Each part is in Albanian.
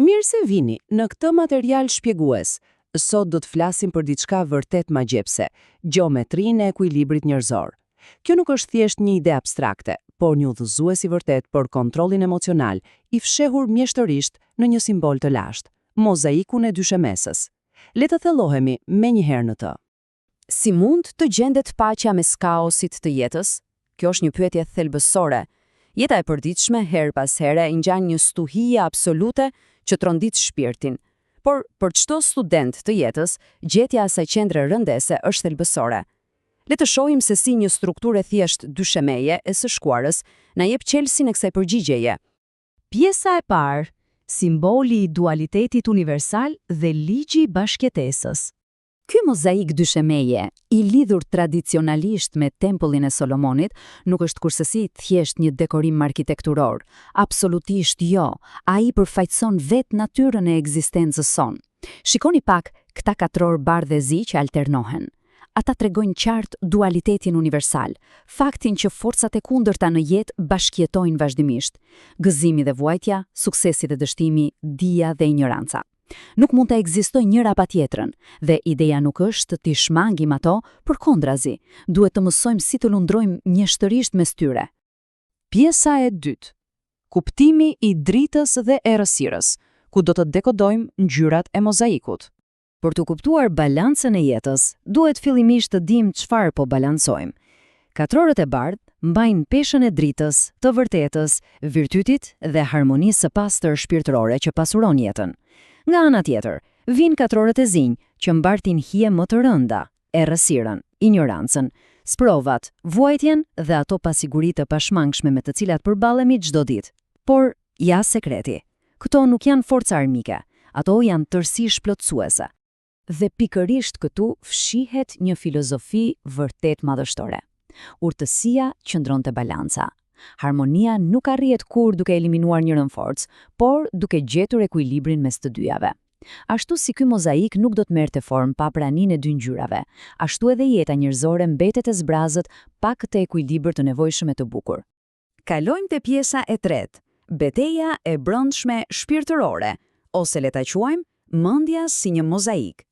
Mirë se vini në këtë material shpjegues. Sot do të flasim për diçka vërtet magjepse, gjeometrinë e ekuilibrit njerëzor. Kjo nuk është thjesht një ide abstrakte, por një udhëzues i vërtet për kontrollin emocional, i fshehur mjeshtërisht në një simbol të lashtë, mozaikun e dyshemesës. Le të thellohemi menjëherë në të. Si mund të gjendet paqja mes kaosit të jetës? Kjo është një pyetje thelbësore. Jeta e përditshme her pas here ngjan një stuhie absolute që trondit shpirtin. Por për çdo student të jetës, gjetja e asaj qendre rëndese është thelbësore. Le të shohim se si një strukturë thjesht dyshemeje e së shkuarës na jep çelësin e kësaj përgjigjeje. Pjesa e parë, simboli i dualitetit universal dhe ligji i bashkëtesës. Ky mozaik dyshemeje, i lidhur tradicionalisht me tempullin e Solomonit, nuk është kurse thjesht një dekorim arkitekturor. Absolutisht jo, ai përfaqëson vetë natyrën e ekzistencës son. Shikoni pak këta katror bardhë zi që alternohen. Ata tregojnë qartë dualitetin universal, faktin që forcat e kundërta në jetë bashkëjetojnë vazhdimisht. Gëzimi dhe vuajtja, suksesi dhe dështimi, dija dhe ignoranca. Nuk mund të ekzistojë njëra pa tjetrën, dhe ideja nuk është të shmangim ato, përkundrazi, duhet të mësojmë si të lundrojmë njështërisht mes tyre. Pjesa e dytë. Kuptimi i dritës dhe errësirës, ku do të dekodojmë ngjyrat e mozaikut. Për të kuptuar balancën e jetës, duhet fillimisht të dimë çfarë po balancojmë. Katrorët e bardhë mbajnë peshën e dritës, të vërtetës, virtytit dhe harmonisë së pastër shpirtërore që pasuron jetën. Nga ana tjetër, vijnë katrorët e zinj që mbartin hije më të rënda, errësirën, ignorancën, sprovat, vuajtjen dhe ato pasiguritë të pashmangshme me të cilat përballemi çdo ditë. Por ja sekreti. Këto nuk janë forca armike, ato janë tërësi shplotësuese. Dhe pikërisht këtu fshihet një filozofi vërtet madhështore. Urtësia qëndron te balanca. Harmonia nuk arrihet kur duke eliminuar njërin forcë, por duke gjetur ekuilibrin mes të dyjave. Ashtu si ky mozaik nuk do të merrte formë pa praninë e dy ngjyrave, ashtu edhe jeta njerëzore mbetet e zbrazët pa këtë ekuilibër të nevojshëm e të bukur. Kalojmë te pjesa e tretë, betejë e brendshme shpirtërore, ose le ta quajmë mendja si një mozaik.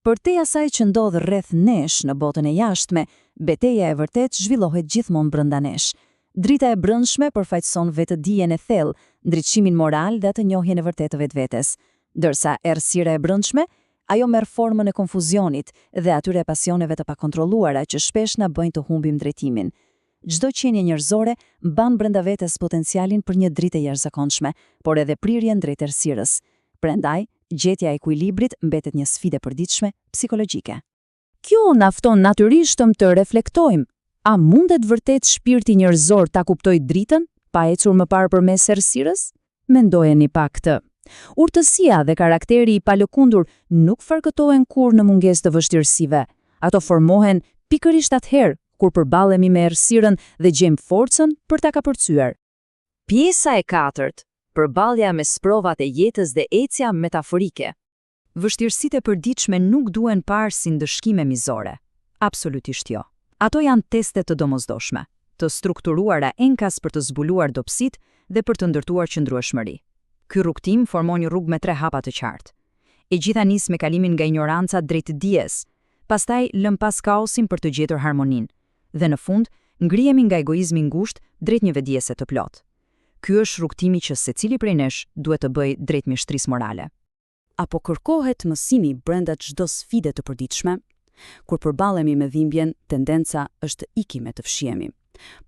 Përtej asaj që ndodh rreth nesh në botën e jashtme, betejë e vërtet zhvillohet gjithmonë brenda nesh. Drita e brendshme përfaqëson vetëdijen e thellë, ndriçimin moral dhe të njohjen e vërtetë të vetvetes, ndërsa errësira e brendshme, ajo merr formën e konfuzionit dhe atyre pasioneve të pakontrolluara që shpesh na bëjnë të humbim drejtimin. Çdo qenie njerëzore mban brenda vetes potencialin për një dritë jashtëzakonshme, por edhe prirjen drejt errësirës. Prandaj, gjetja e ekuilibrit mbetet një sfidë e përditshme psikologjike. Kjo na fton natyrisht të reflektojmë. A mundet vërtet shpirti njerëzor ta kuptojë dritën, pa ecur më parë përmes errësirës? Mendojeni pak këtë. Urtësia dhe karakteri i palëkundur nuk farkëtohen kur në mungesë të vështirësive. Ato formohen pikërisht atëherë kur përballemi me errësirën dhe gjejmë forcën për ta kapërcyer. Pjesa e katërt, përballja me sprovat e jetës dhe ecja metaforike. Vështirësitë e përditshme nuk duhen parë si ndëshkime mizore. Absolutisht jo. Ato janë teste të domosdoshme, të strukturuara enkas për të zbuluar dobësitë dhe për të ndërtuar qëndrueshmëri. Ky rrugtim formon një rrugë me 3 hapa të qartë. E gjitha nis me kalimin nga ignoranca drejt dijes, pastaj lëm pas kaosin për të gjetur harmoninë, dhe në fund ngrihemi nga egoizmi ngushtë drejt një vetdiese të plotë. Ky është rrugtimi që secili prej nesh duhet të bëjë drejt mjeshtrisë morale. Apo kërkohet mësimi brenda çdo sfide të përditshme? Kur përballemi me dhimbjen, tendenca është të ikim e të fshihemi.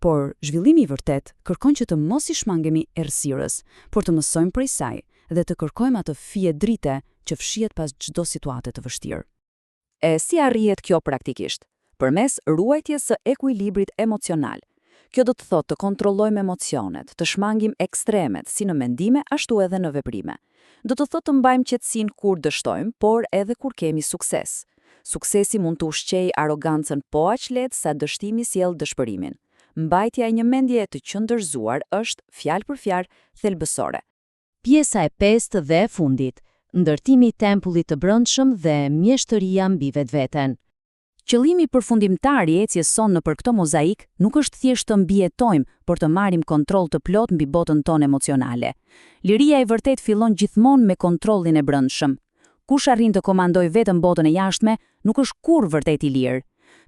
Por zhvillimi i vërtet kërkon që të mos i shmangemi errësirës, por të mësojmë prej saj dhe të kërkojmë atë fije drite që fshihet pas çdo situate të vështirë. E si arrihet kjo praktikisht? Përmes ruajtjes së ekuilibrit emocional. Kjo do të thotë të kontrollojmë emocionet, të shmangim ekstremet si në mendime ashtu edhe në veprime. Do të thotë të mbajmë qetësinë kur dështojmë, por edhe kur kemi sukses. Suksesi mund të ushqejë arogancën po aq lehtë sa dështimi sjell dëshpërimin. Mbajtja e një mendje të qëndërzuar është fjalë për fjalë thelbësore. Pjesa e pestë dhe e fundit, ndërtimi i tempullit të brendshëm dhe mjeshtëria mbi vetveten. Qëllimi përfundimtar i ecjes son nëpër këtë mozaik nuk është thjesht të mbijetojmë, por të marrim kontroll të plot mbi botën tonë emocionale. Liria e vërtet fillon gjithmonë me kontrollin e brendshëm. Kush arrin të komandojë vetëm botën e jashtme, nuk është kurrë vërtet i lirë.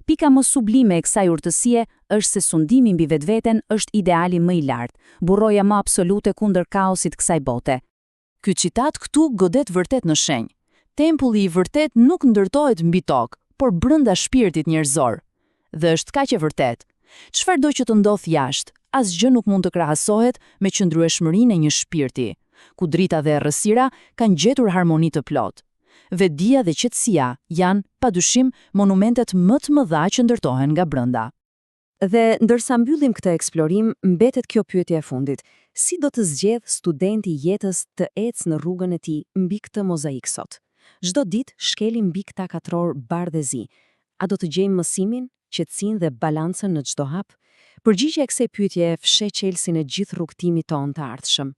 Pika më sublime e kësaj urtësie është se sundimi mbi vetveten është ideali më i lartë, burroja më absolute kundër kaosit kësaj bote. Ky citat këtu godet vërtet në shenjë. Tempulli i vërtet nuk ndërtohet mbi tokë, por brenda shpirtit njerëzor. Dhe është kaq e vërtet. Çfarëdo që të ndodh jashtë, asgjë nuk mund të krahasohet me qëndrueshmërinë e një shpirti, ku drita dhe errësira kanë gjetur harmoni të plotë. Vetdia dhe qetësia janë, padyshim, monumentet më të mëdha që ndërtohen nga brenda. Dhe ndërsa mbyllim këtë eksplorim, mbetet kjo pyetje e fundit. Si do të zgjedh studenti jetës të ecë në rrugën e tij mbi këtë mozaik sot? Çdo ditë shkelim mbi këta katror bardhë e zi. A do të gjejmë mësimin, qetësinë dhe balancën në çdo hap? Përgjigjja e kësaj pyetjeje fshet çelësin e gjithë rrugtimit tonë të ardhshëm.